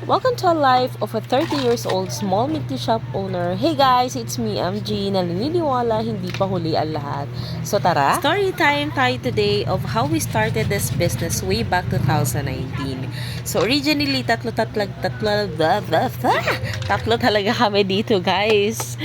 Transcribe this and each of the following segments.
Welcome to a life of a 30 years old small meat shop owner. Hey guys, it's me, MG, na naniniwala hindi pa huli ang lahat. So tara, story time tayo today of how we started this business way back 2019. So originally, tatlo talaga kami dito guys.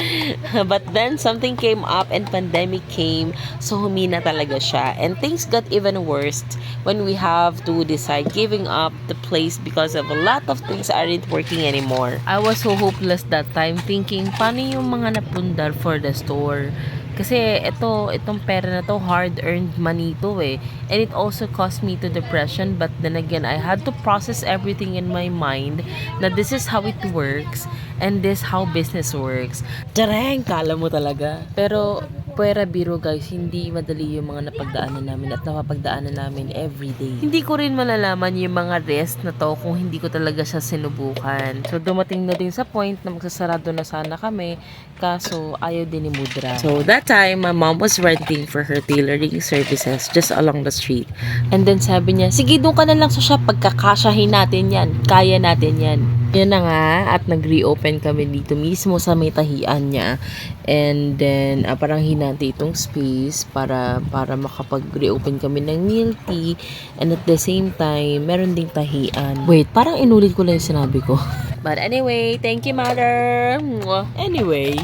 But then something came up and pandemic came, so humina talaga siya. And things got even worse when we have to decide giving up the place because of a lot of things aren't working anymore. I was so hopeless that time thinking, paano yung mga napundar for the store? Kasi itong pera na to, hard-earned money to eh. And it also caused me to depression. But then again, I had to process everything in my mind na this is how it works and this how business works. Tarang! Kala mo talaga. Pero puwera biro guys, hindi madali yung mga napagdaanan namin at napapagdaanan namin everyday. Hindi ko rin malalaman yung mga rest na to kung hindi ko talaga siya sinubukan. So dumating na din sa point na magsasarado na sana kami, kaso ayaw din ni Mudra. So that time, my mom was renting for her tailoring services just along the street. And then sabi niya, sige doon ka na lang sa shop, pagkakasyahin natin yan, kaya natin yan. Yun na nga, at nag-reopen kami dito mismo sa may tahian niya. And then, parang hinati itong space para makapag-reopen kami ng milk tea. And at the same time, meron ding tahian. Wait, parang inulit ko lang yung sinabi ko. But anyway, thank you, mother. Anyway,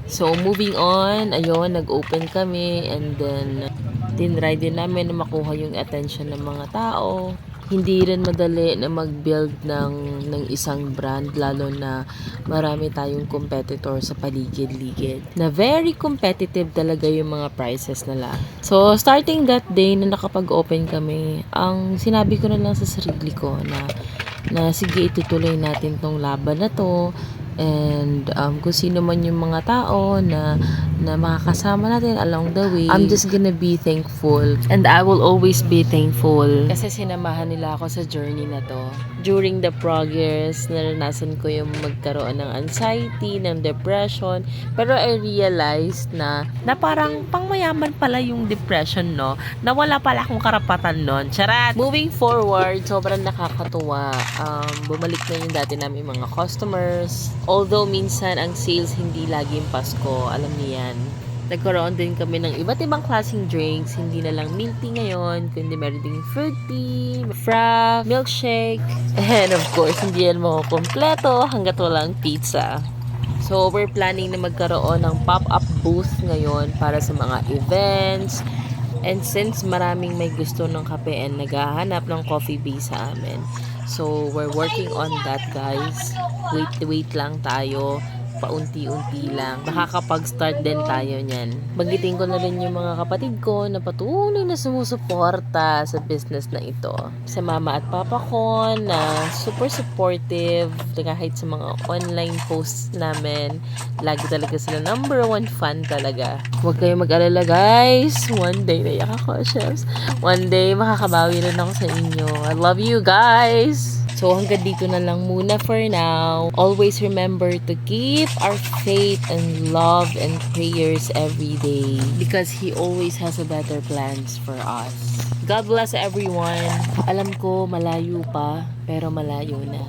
so moving on, ayun, nag-open kami. And then, tinry din namin na makuha yung attention ng mga tao. Hindi rin madali na mag-build ng isang brand, lalo na marami tayong competitor sa paligid-ligid. Na very competitive talaga yung mga prices nila. So, starting that day na nakapag-open kami, ang sinabi ko na lang sa sarili ko na sige, itutuloy natin tong laban na to. And kung sino man yung mga tao na makakasama natin along the way, I'm just gonna be thankful. And I will always be thankful. Kasi sinamahan nila ako sa journey na to. During the progress, naranasan ko yung magkaroon ng anxiety, ng depression. Pero I realized na parang pangmayaman pala yung depression, no? Na wala pala akong karapatan nun. Charat! Moving forward, sobrang nakakatuwa. Bumalik na yung dati namin mga customers. Although minsan ang sales hindi laging Pasko, alam niyo yan. Nagkaroon din kami ng iba't ibang klaseng drinks, hindi na lang milk tea ngayon, kundi meron ding fruit tea, frappe, milkshake, and of course, hindi yan makukompleto hanggat walang pizza. So, we're planning na magkaroon ng pop-up booth ngayon para sa mga events. And since maraming may gusto ng kape and naghahanap ng coffee base sa amin, so we're working on that guys. Wait lang tayo, paunti-unti lang. Makakapag-start din tayo niyan. Bagitin ko na rin yung mga kapatid ko na patuloy na sumusuporta sa business na ito. Sa mama at papa ko na super supportive kahit sa mga online posts namin. Lagi talaga sila number 1 fan talaga. Huwag kayong mag-alala guys. One day naiyak ako, chefs. One day makakabawi rin ako sa inyo. I love you guys! So hanggang dito na lang muna for now. Always remember to keep our faith and love and prayers every day because He always has a better plans for us. God bless everyone. Alam ko malayo pa, pero malayo na.